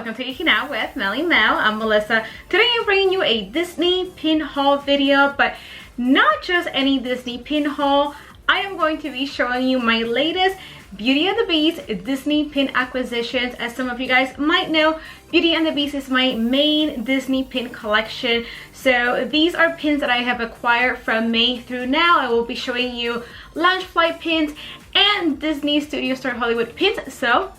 welcome to Geeking Out with Mellymel. I'm Melissa. Today I'm bringing you a Disney pin haul video, but not just any Disney pin haul. I am going to be showing you my latest Beauty and the Beast Disney pin acquisitions. As some of you guys might know, Beauty and the Beast is my main Disney pin collection. So these are pins that I have acquired from May through now. I will be showing you Lunchfly pins and Disney Studio Store Hollywood pins. So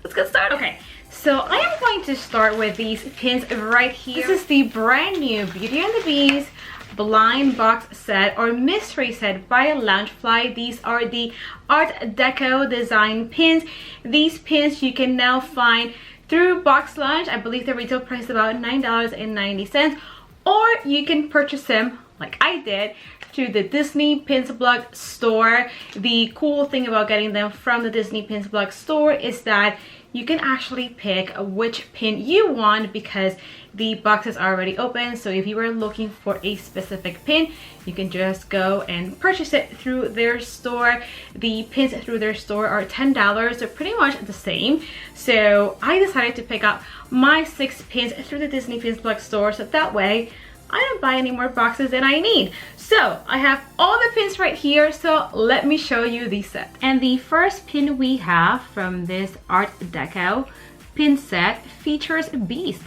let's get started. Okay, so I am going to start with these pins right here. This is the brand new Beauty and the Beast blind box set or mystery set by Lunchfly. These are the Art Deco design pins. These pins you can now find through Box Lunch. I believe the retail price is about $9.90, or you can purchase them like I did through the Disney Pins Blog store. The cool thing about getting them from the Disney Pins Blog store is that you can actually pick which pin you want because the box is already open. So if you were looking for a specific pin, you can just go and purchase it through their store. The pins through their store are $10. They're pretty much the same. So I decided to pick up my 6 pins through the Disney Pins Blog store, so that way I don't buy any more boxes than I need. So I have all the pins right here, so let me show you the set. And the first pin we have from this Art Deco pin set features Beast.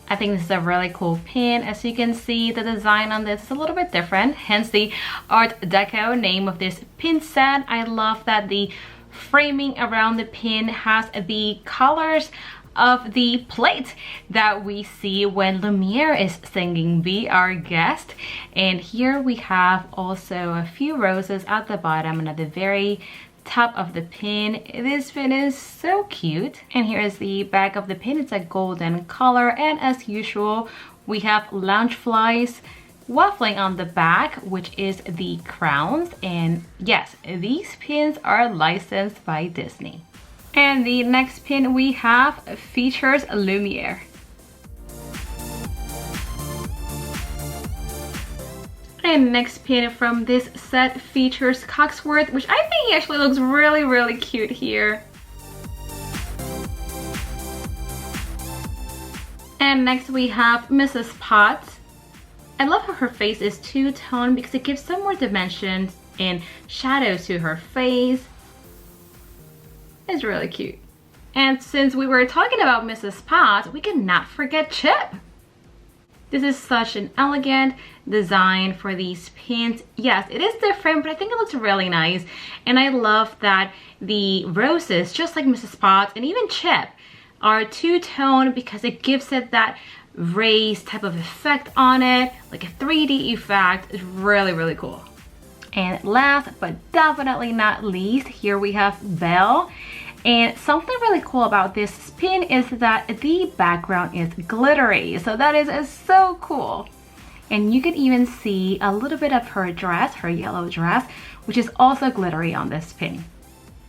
I think this is a really cool pin. As you can see, the design on this is a little bit different, hence the Art Deco name of this pin set. I love that the framing around the pin has the colors of the plate that we see when Lumiere is singing Be Our Guest. And here we have also a few roses at the bottom and at the very top of the pin. This pin is so cute. And here is the back of the pin. It's a golden color, and as usual we have Lunchflies waffling on the back, which is the crowns. And yes, these pins are licensed by Disney. And the next pin we have features Lumiere. And next pin from this set features Cogsworth, which I think he actually looks really cute here. And next we have Mrs. Potts. I love how her face is two-tone because it gives some more dimensions and shadows to her face. It's really cute. And since we were talking about Mrs. Potts, we cannot forget Chip. This is such an elegant design for these pins. Yes, it is different, but I think it looks really nice. And I love that the roses, just like Mrs. Potts and even Chip, are two-tone because it gives it that raised type of effect on it, like a 3D effect. It's really cool. And last but definitely not least, here we have Belle. And something really cool about this pin is that the background is glittery. So that is so cool. And you can even see a little bit of her dress, her yellow dress, which is also glittery on this pin.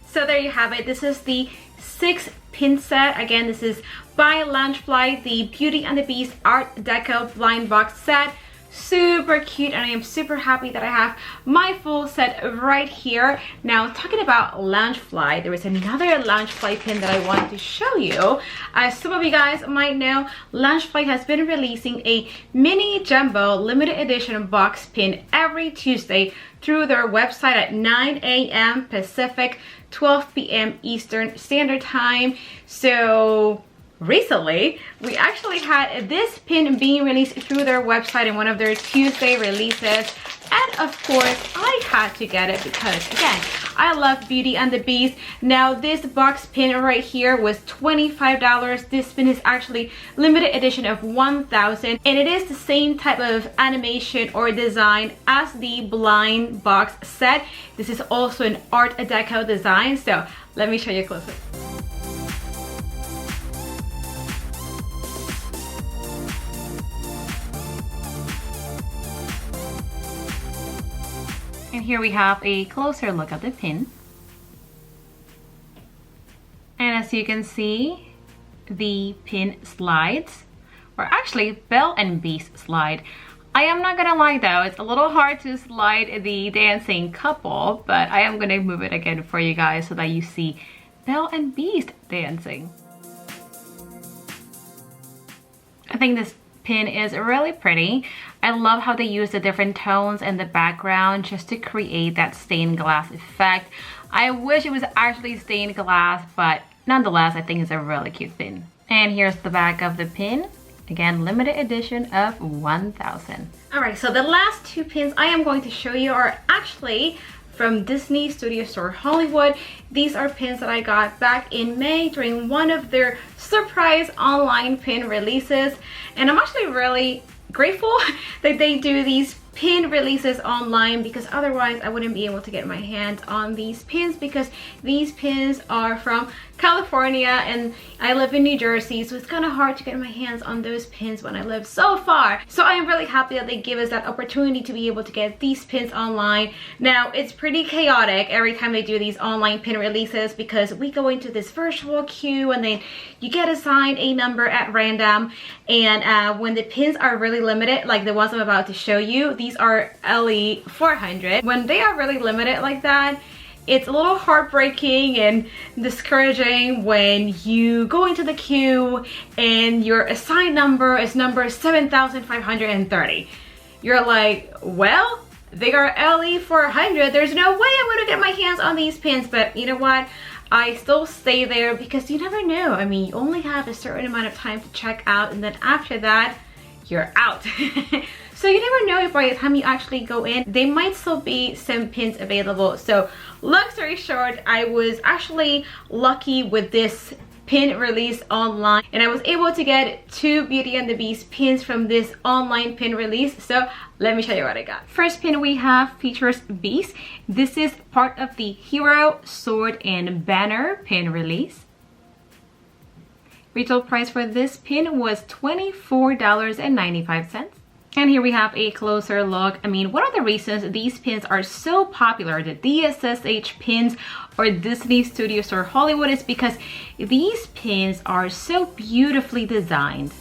So there you have it. This is the 6 pin set. Again, this is by Lunchfly, the Beauty and the Beast Art Deco blind box set. Super cute, and I am super happy that I have my full set right here. Now, talking about Lunchfly, there is another Lunchfly pin that I want to show you. As some of you guys might know, Lunchfly has been releasing a mini jumbo limited edition box pin every Tuesday through their website at 9 a.m. Pacific, 12 p.m. Eastern Standard Time. So recently, we actually had this pin being released through their website in one of their Tuesday releases. And of course, I had to get it because, again, I love Beauty and the Beast. Now, this box pin right here was $25. This pin is actually limited edition of 1,000. And it is the same type of animation or design as the blind box set. This is also an Art Deco design. So let me show you closer. And here we have a closer look at the pin. And as you can see, the pin slides, or actually Belle and Beast slide. I am not gonna lie though, it's a little hard to slide the dancing couple, but I am gonna move it again for you guys so that you see Belle and Beast dancing. I think this pin is really pretty. I love how they use the different tones in the background just to create that stained glass effect. I wish it was actually stained glass, but nonetheless, I think it's a really cute pin. And here's the back of the pin. Again, limited edition of 1,000. Alright, so the last two pins I am going to show you are actually from Disney Studio Store Hollywood. These are pins that I got back in May during one of their surprise online pin releases. And I'm actually really grateful that they do these pin releases online, because otherwise I wouldn't be able to get my hands on these pins, because these pins are from California and I live in New Jersey, so it's kind of hard to get my hands on those pins when I live so far. So I am really happy that they give us that opportunity to be able to get these pins online. Now it's pretty chaotic every time they do these online pin releases, because we go into this virtual queue and then you get assigned a number at random, and when the pins are really limited, like the ones I'm about to show you, these are LE 400. When they are really limited like that, it's a little heartbreaking and discouraging when you go into the queue and your assigned number is number 7,530. You're like, well, they are LE 400. There's no way I'm gonna get my hands on these pins, but you know what? I still stay there because you never know. I mean, you only have a certain amount of time to check out, and then after that, you're out. So you never know if by the time you actually go in, they might still be some pins available. So long story short, I was actually lucky with this pin release online, and I was able to get 2 Beauty and the Beast pins from this online pin release. So let me show you what I got. First pin we have features Beast. This is part of the Hero, Sword, and Banner pin release. Retail price for this pin was $24.95. And here we have a closer look. I mean, one of the reasons these pins are so popular, the DSSH pins or Disney Studio Store Hollywood, is because these pins are so beautifully designed.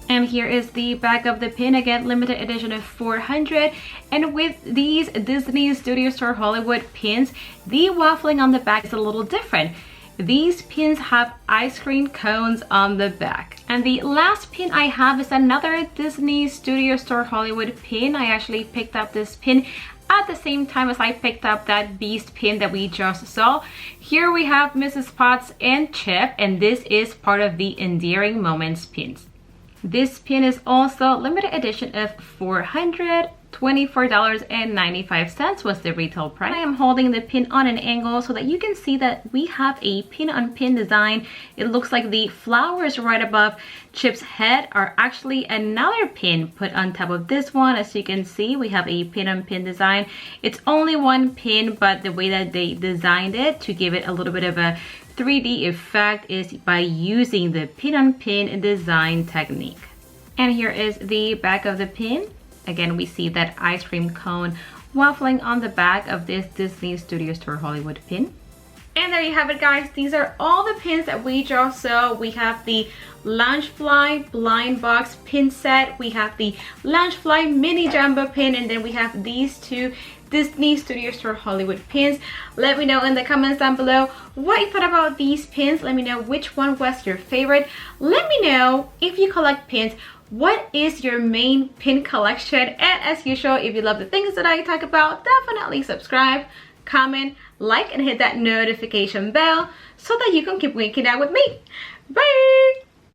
And here is the back of the pin, again limited edition of 400. And with these Disney Studio Store Hollywood pins, the waffling on the back is a little different. These pins have ice cream cones on the back. And the last pin I have is another Disney Studio Store Hollywood pin. I actually picked up this pin at the same time as I picked up that Beast pin that we just saw. Here we have Mrs. Potts and Chip, and this is part of the Endearing Moments pins. This pin is also limited edition of 400. $24.95 was the retail price. I am holding the pin on an angle so that you can see that we have a pin-on-pin design. It looks like the flowers right above Chip's head are actually another pin put on top of this one. As you can see, we have a pin-on-pin design. It's only one pin, but the way that they designed it to give it a little bit of a 3D effect is by using the pin-on-pin design technique. And here is the back of the pin. Again, we see that ice cream cone waffling on the back of this Disney Studio Store Hollywood pin. And there you have it, guys. These are all the pins that we just saw. We have the Lunchfly blind box pin set. We have the Lunchfly mini jumbo pin, and then we have these 2 Disney Studio Store Hollywood pins. Let me know in the comments down below what you thought about these pins. Let me know which one was your favorite. Let me know if you collect pins. What is your main pin collection? And as usual, if you love the things that I talk about, definitely subscribe, comment, like, and hit that notification bell so that you can keep waking out with me. Bye!